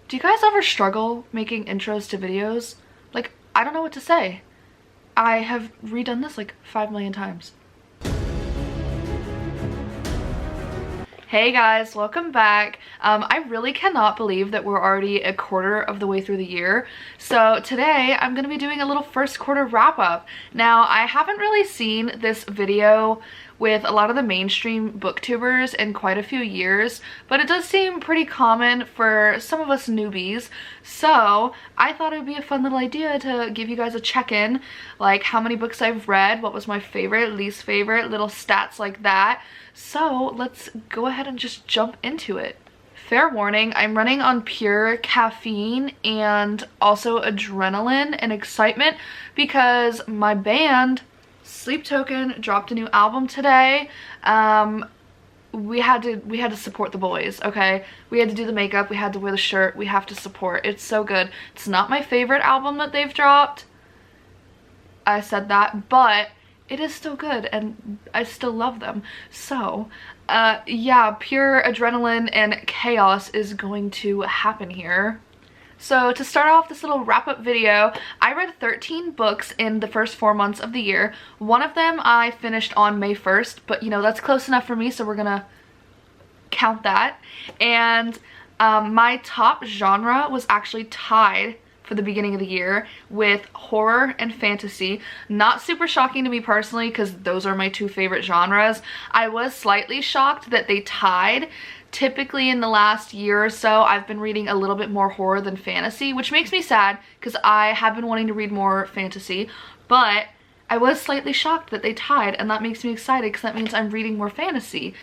Do you guys ever struggle making intros to videos? Like, I don't know what to say. I have redone this like 5 million times. Hey guys, welcome back. I really cannot believe that we're already a quarter of the way through the year. So today I'm gonna be doing a little first quarter wrap up. Now, I haven't really seen this video with a lot of the mainstream booktubers in quite a few years, but it does seem pretty common for some of us newbies. So I thought it would be a fun little idea to give you guys a check-in, like how many books I've read, what was my favorite, least favorite, little stats like that. So let's go ahead and just jump into it. Fair warning, I'm running on pure caffeine and also adrenaline and excitement because my band Sleep Token dropped a new album today. We had to support the boys, okay? We had to do the makeup, we had to wear the shirt, we have to support. It's so good. It's not my favorite album that they've dropped. I said that, but it is still good and I still love them. So, yeah, pure adrenaline and chaos is going to happen here. So to start off this little wrap-up video, I read 13 books in the first 4 months of the year. One of them I finished on May 1st, but you know, that's close enough for me, so we're gonna count that. And my top genre was actually tied for the beginning of the year with horror and fantasy. Not super shocking to me personally because those are my two favorite genres. I was slightly shocked that they tied. Typically in the last year or so, I've been reading a little bit more horror than fantasy, which makes me sad because I have been wanting to read more fantasy, but I was slightly shocked that they tied, and that makes me excited because that means I'm reading more fantasy.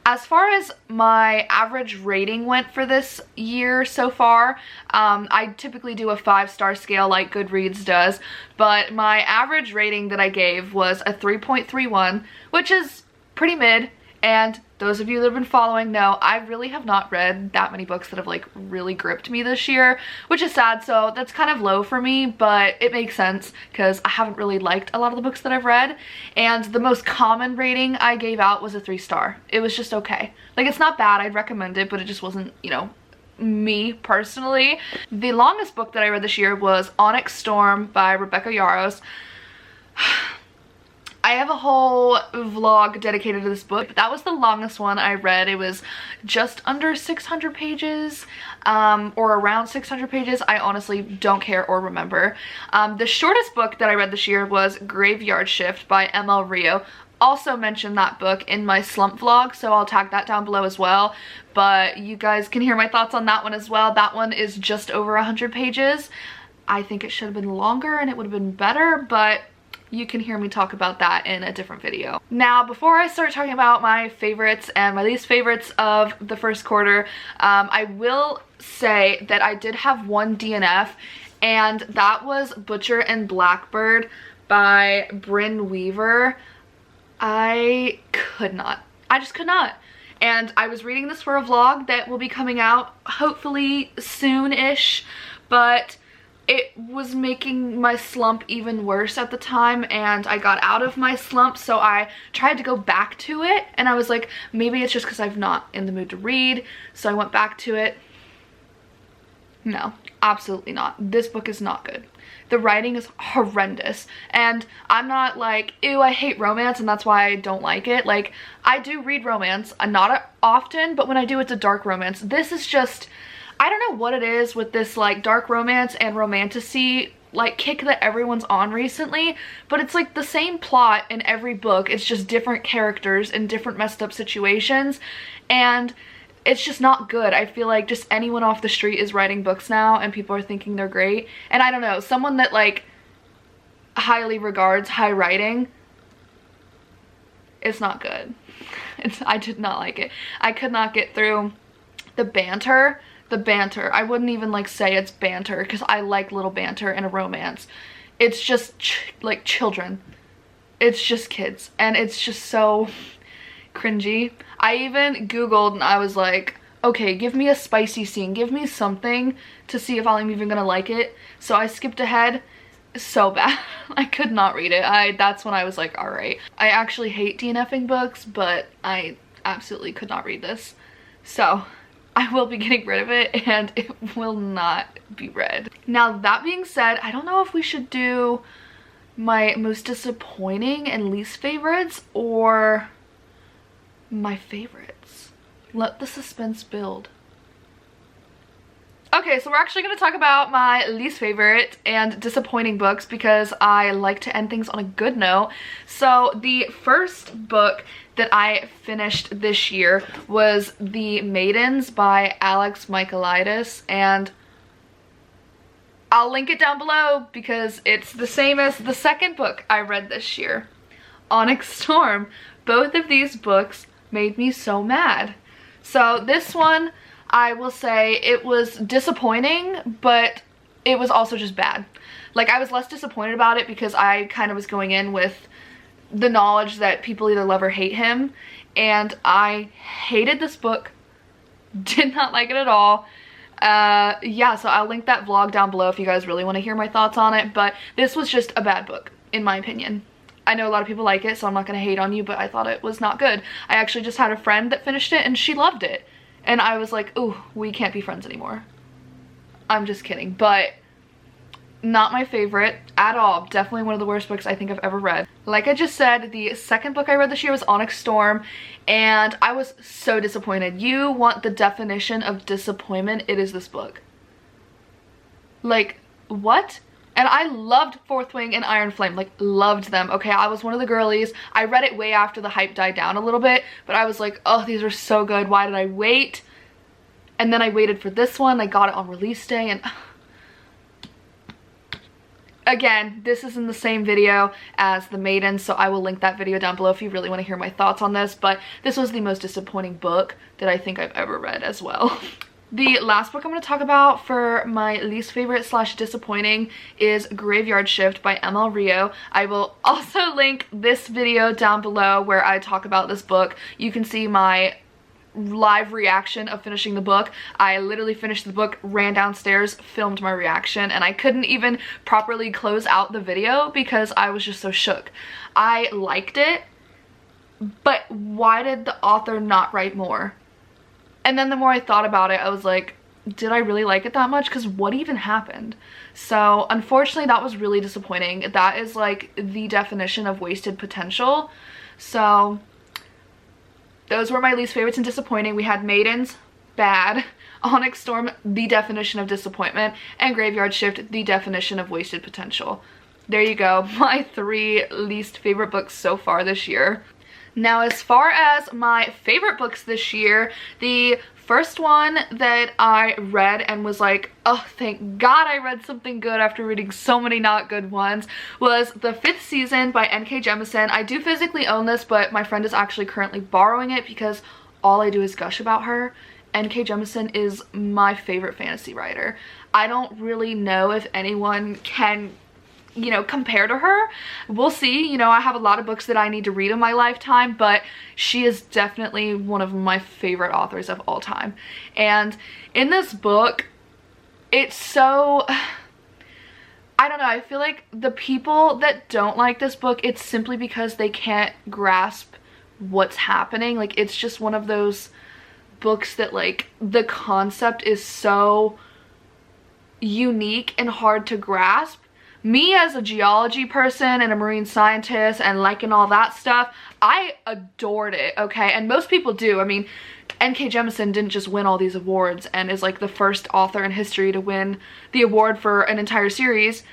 As far as my average rating went for this year so far, I typically do a 5-star scale like Goodreads does, but my average rating that I gave was a 3.31, which is pretty mid. And those of you that have been following know I really have not read that many books that have like really gripped me this year, which is sad. So that's kind of low for me, but it makes sense because I haven't really liked a lot of the books that I've read. And the most common rating I gave out was a 3-star. It was just okay. Like, it's not bad, I'd recommend it, but it just wasn't, you know, me personally. The longest book that I read this year was Onyx Storm by Rebecca Yarros. I have a whole vlog dedicated to this book, but that was the longest one I read. It was just under 600 pages, or around 600 pages. I honestly don't care or remember. The shortest book that I read this year was Graveyard Shift by ML Rio. Also mentioned that book in my slump vlog, so I'll tag that down below as well. But you guys can hear my thoughts on that one as well. That one is just over 100 pages. I think it should have been longer and it would have been better, but you can hear me talk about that in a different video. Now, before I start talking about my favorites and my least favorites of the first quarter, I will say that I did have one DNF, and that was Butcher and Blackbird by Bryn Weaver. I just could not. And I was reading this for a vlog that will be coming out hopefully soon-ish, but it was making my slump even worse at the time, and I got out of my slump, so I tried to go back to it, and I was like, maybe it's just because I'm not in the mood to read, so I went back to it. No, absolutely not. This book is not good. The writing is horrendous, and I'm not like, ew, I hate romance and that's why I don't like it. Like, I do read romance, not often, but when I do, it's a dark romance. This is just, I don't know what it is with this like dark romance and romantasy like kick that everyone's on recently, but it's like the same plot in every book. It's just different characters in different messed up situations, and it's just not good. I feel like just anyone off the street is writing books now and people are thinking they're great. And I don't know, someone that like highly regards high writing, it's not good. I did not like it. I could not get through the banter. I wouldn't even like say it's banter because I like little banter in a romance. It's just like children. It's just kids, and it's just so cringy. I even googled and I was like, okay, give me a spicy scene, give me something to see if I'm even gonna like it. So I skipped ahead. So bad. I could not read it. That's when I was like, all right. I actually hate DNFing books, but I absolutely could not read this. So I will be getting rid of it and it will not be read. Now that being said, I don't know if we should do my most disappointing and least favorites or my favorites. Let the suspense build. Okay, so we're actually going to talk about my least favorite and disappointing books because I like to end things on a good note. So the first book that I finished this year was The Maidens by Alex Michaelides, and I'll link it down below because it's the same as the second book I read this year, Onyx Storm. Both of these books made me so mad. So this one, I will say it was disappointing, but it was also just bad. Like, I was less disappointed about it because I kind of was going in with the knowledge that people either love or hate him, and I hated this book, did not like it at all. Yeah, so I'll link that vlog down below if you guys really want to hear my thoughts on it, but this was just a bad book, in my opinion. I know a lot of people like it, so I'm not going to hate on you, but I thought it was not good. I actually just had a friend that finished it, and she loved it. And I was like, ooh, we can't be friends anymore. I'm just kidding, but not my favorite at all. Definitely one of the worst books I think I've ever read. Like I just said, the second book I read this year was Onyx Storm, and I was so disappointed. You want the definition of disappointment, it is this book. Like, what? And I loved Fourth Wing and Iron Flame, like loved them, okay? I was one of the girlies. I read it way after the hype died down a little bit, but I was like, oh, these are so good. Why did I wait? And then I waited for this one. I got it on release day, and again, this is in the same video as The Maidens, so I will link that video down below if you really want to hear my thoughts on this, but this was the most disappointing book that I think I've ever read as well. The last book I'm going to talk about for my least favorite / disappointing is Graveyard Shift by ML Rio. I will also link this video down below where I talk about this book. You can see my live reaction of finishing the book. I literally finished the book, ran downstairs, filmed my reaction, and I couldn't even properly close out the video because I was just so shook. I liked it, but why did the author not write more? And then the more I thought about it, I was like, did I really like it that much? Because what even happened? So unfortunately, that was really disappointing. That is like the definition of wasted potential. So those were my least favorites and disappointing. We had Maidens, bad. Onyx Storm, the definition of disappointment. And Graveyard Shift, the definition of wasted potential. There you go, my 3 least favorite books so far this year. Now, as far as my favorite books this year, the first one that I read and was like, oh, thank God I read something good after reading so many not good ones, was The 5th Season by N.K. Jemisin. I do physically own this, but my friend is actually currently borrowing it because all I do is gush about her. N.K. Jemisin is my favorite fantasy writer. I don't really know if anyone can, you know, compare to her. We'll see. You know, I have a lot of books that I need to read in my lifetime, but she is definitely one of my favorite authors of all time. And in this book, it's so, I don't know, I feel like the people that don't like this book, it's simply because they can't grasp what's happening. Like, it's just one of those books that, like, the concept is so unique and hard to grasp. Me as a geology person and a marine scientist and liking all that stuff, I adored it, okay? And most people do. I mean, N.K. Jemisin didn't just win all these awards and is like the first author in history to win the award for an entire series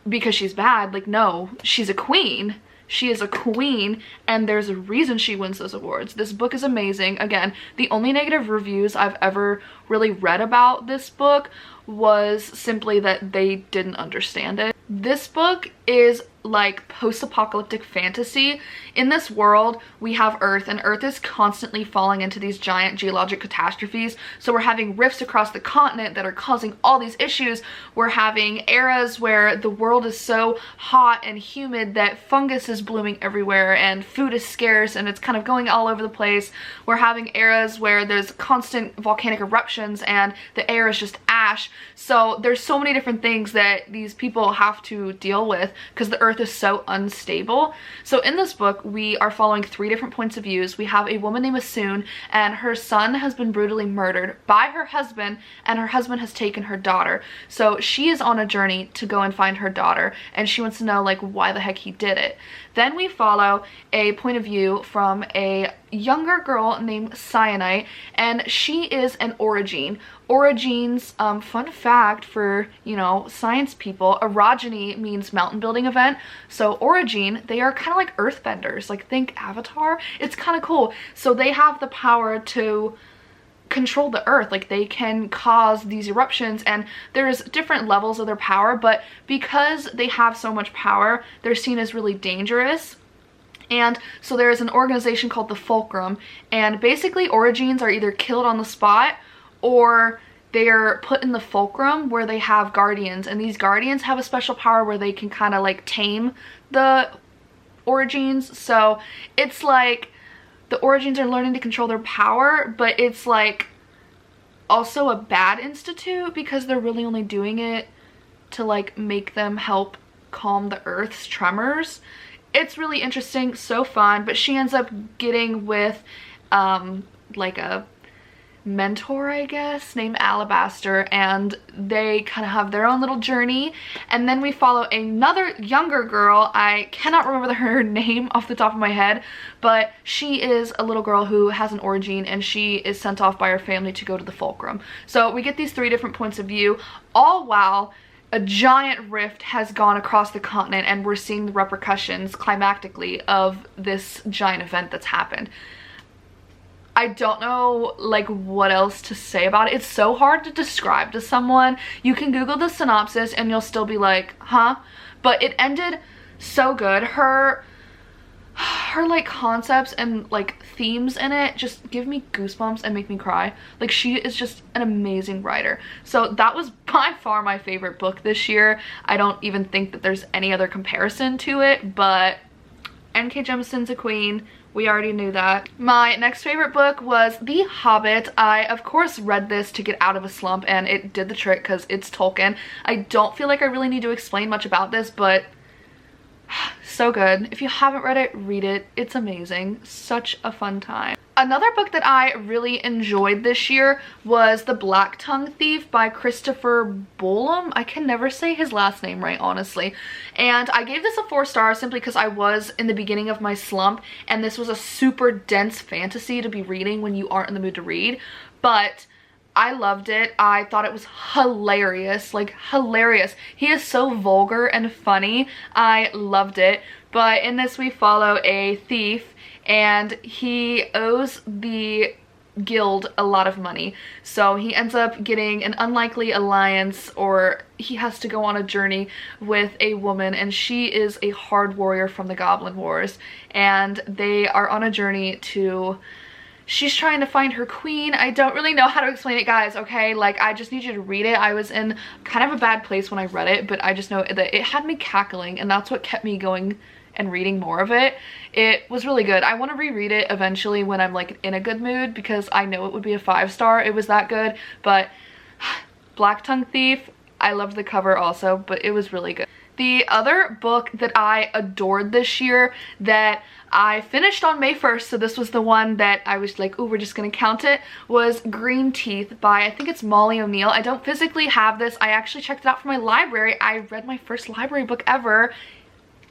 because she's bad. Like, no, she's a queen. She is a queen, and there's a reason she wins those awards. This book is amazing. Again, the only negative reviews I've ever really read about this book was simply that they didn't understand it. This book is like post-apocalyptic fantasy. In this world, we have Earth, and Earth is constantly falling into these giant geologic catastrophes. So we're having rifts across the continent that are causing all these issues. We're having eras where the world is so hot and humid that fungus is blooming everywhere and food is scarce and it's kind of going all over the place. We're having eras where there's constant volcanic eruptions and the air is just ash. So there's so many different things that these people have to deal with because the Earth earth is so unstable. So in this book, we are following 3 different points of views. We have a woman named Asun, and her son has been brutally murdered by her husband, and her husband has taken her daughter. So she is on a journey to go and find her daughter, and she wants to know like why the heck he did it. Then we follow a point of view from a younger girl named Cyanite, and she is an orogene. Orogenes, fun fact for, you know, science people, orogeny means mountain building event. So orogene, they are kind of like earthbenders, like think Avatar. It's kind of cool. So they have the power to control the earth, like they can cause these eruptions, and there's different levels of their power, but because they have so much power, they're seen as really dangerous. And so there's an organization called the Fulcrum, and basically orogenes are either killed on the spot or they're put in the Fulcrum where they have guardians, and these guardians have a special power where they can kind of like tame the orogenes. So it's like the orogenes are learning to control their power, but it's like also a bad institute because they're really only doing it to like make them help calm the earth's tremors. It's really interesting, so fun, but she ends up getting with like a mentor, I guess, named Alabaster, and they kind of have their own little journey. And then we follow another younger girl. I cannot remember her name off the top of my head, but she is a little girl who has an orogene, and she is sent off by her family to go to the Fulcrum. So we get these 3 different points of view, all while a giant rift has gone across the continent, and we're seeing the repercussions climactically of this giant event that's happened. I don't know like what else to say about it. It's so hard to describe to someone. You can Google the synopsis and you'll still be like, huh? But it ended so good. Her like concepts and like themes in it just give me goosebumps and make me cry. Like, she is just an amazing writer. So that was by far my favorite book this year. I don't even think that there's any other comparison to it, but N.K. Jemisin's a queen. We already knew that. My next favorite book was The Hobbit. I, of course, read this to get out of a slump, and it did the trick because it's Tolkien. I don't feel like I really need to explain much about this, but so good. If you haven't read it, read it. It's amazing. Such a fun time. Another book that I really enjoyed this year was The Black Tongue Thief by Christopher Bolam. I can never say his last name right, honestly. And I gave this a 4 stars simply because I was in the beginning of my slump, and this was a super dense fantasy to be reading when you aren't in the mood to read. But I loved it. I thought it was hilarious, like hilarious. He is so vulgar and funny. I loved it. But in this we follow a thief, and he owes the guild a lot of money. So he ends up getting an unlikely alliance, or he has to go on a journey with a woman, and she is a hard warrior from the Goblin Wars. And they are on a journey to... she's trying to find her queen. I don't really know how to explain it, guys, okay? Like, I just need you to read it. I was in kind of a bad place when I read it, but I just know that it had me cackling, and that's what kept me going and reading more of it. It was really good. I want to reread it eventually when I'm like in a good mood, because I know it would be a 5 star. It was that good. But Black Tongue Thief, I loved the cover also, but it was really good. The other book that I adored this year that I finished on May 1st, so this was the one that I was like, ooh, we're just gonna count it, was Green Teeth by, I think it's Molly O'Neill. I don't physically have this. I actually checked it out from my library. I read my first library book ever.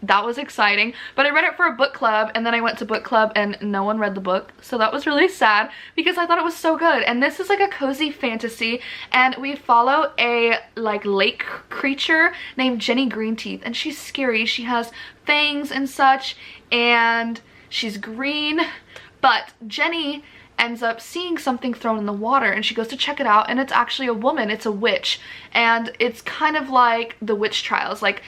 That was exciting, but I read it for a book club, and then I went to book club and no one read the book, so that was really sad because I thought it was so good. And this is like a cozy fantasy, and we follow a like lake creature named Jenny Greenteeth, and she's scary. She has fangs and such, and she's green, but Jenny ends up seeing something thrown in the water, and she goes to check it out, and it's actually a woman. It's a witch, and it's kind of like the witch trials. Like,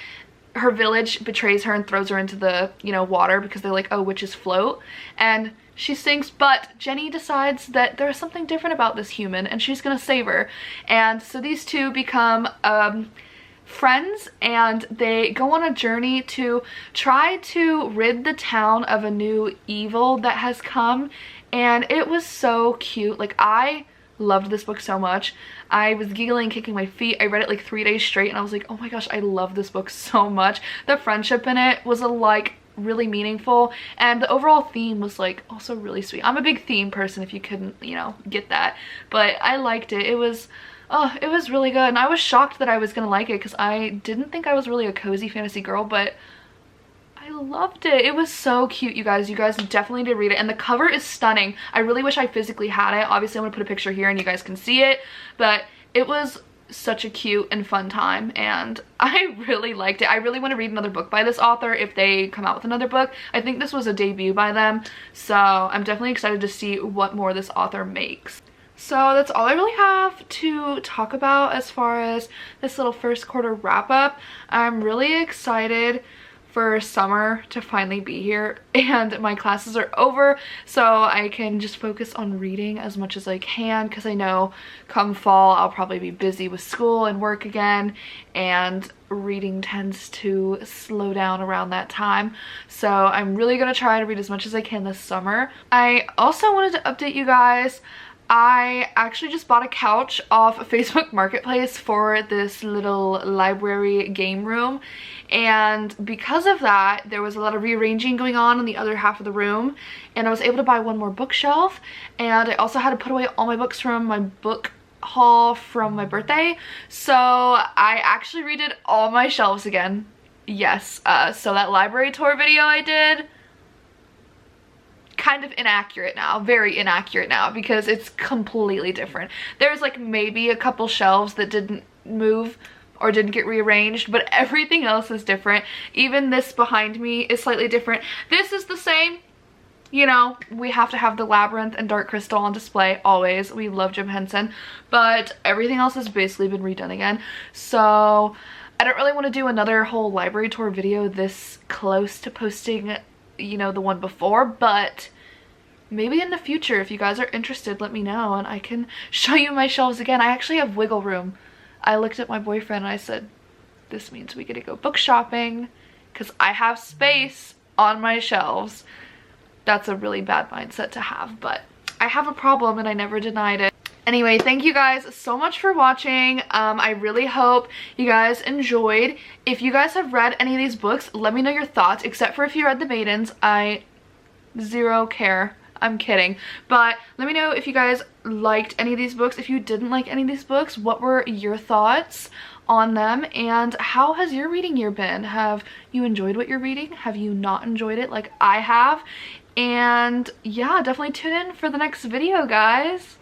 her village betrays her and throws her into the, you know, water because they're like, oh, witches float, and she sinks. But Jenny decides that there's something different about this human, and she's gonna save her. And so these two become friends, and they go on a journey to try to rid the town of a new evil that has come. And it was so cute. Like, I loved this book so much. I was giggling, kicking my feet. I read it like 3 days straight and I was like, oh my gosh, I love this book so much. The friendship in it was like really meaningful, and the overall theme was like also really sweet. I'm a big theme person, if you couldn't, you know, get that, but I liked it. It was really good, and I was shocked that I was gonna like it because I didn't think I was really a cozy fantasy girl, but I loved it. It was so cute, you guys. You guys definitely did read it, and the cover is stunning. I really wish I physically had it. Obviously I'm gonna put a picture here and you guys can see it, but it was such a cute and fun time and I really liked it. I really want to read another book by this author if they come out with another book. I think this was a debut by them, so I'm definitely excited to see what more this author makes. So that's all I really have to talk about as far as this little first quarter wrap up. I'm really excited for summer to finally be here and my classes are over, so I can just focus on reading as much as I can, because I know come fall I'll probably be busy with school and work again, and reading tends to slow down around that time. So I'm really gonna try to read as much as I can this summer. I also wanted to update you guys. I actually just bought a couch off Facebook Marketplace for this little library game room, and because of that there was a lot of rearranging going on in the other half of the room, and I was able to buy one more bookshelf, and I also had to put away all my books from my book haul from my birthday, so I actually redid all my shelves again. Yes, so that library tour video I did, kind of inaccurate now, very inaccurate now, because it's completely different. There's like maybe a couple shelves that didn't move or didn't get rearranged, but everything else is different. Even this behind me is slightly different. This is the same. You know, we have to have the Labyrinth and Dark Crystal on display always. We love Jim Henson, but everything else has basically been redone again. So I don't really want to do another whole library tour video this close to posting, you know, the one before, but maybe in the future if you guys are interested, let me know and I can show you my shelves again. I actually have wiggle room. I looked at my boyfriend and I said, this means we get to go book shopping because I have space on my shelves. That's a really bad mindset to have, but I have a problem and I never denied it. Anyway, thank you guys so much for watching. I really hope you guys enjoyed. If you guys have read any of these books, let me know your thoughts, except for if you read the Maidens. I zero care. I'm kidding. But let me know if you guys liked any of these books. If you didn't like any of these books, what were your thoughts on them? And how has your reading year been? Have you enjoyed what you're reading? Have you not enjoyed it like I have? And yeah, definitely tune in for the next video, guys.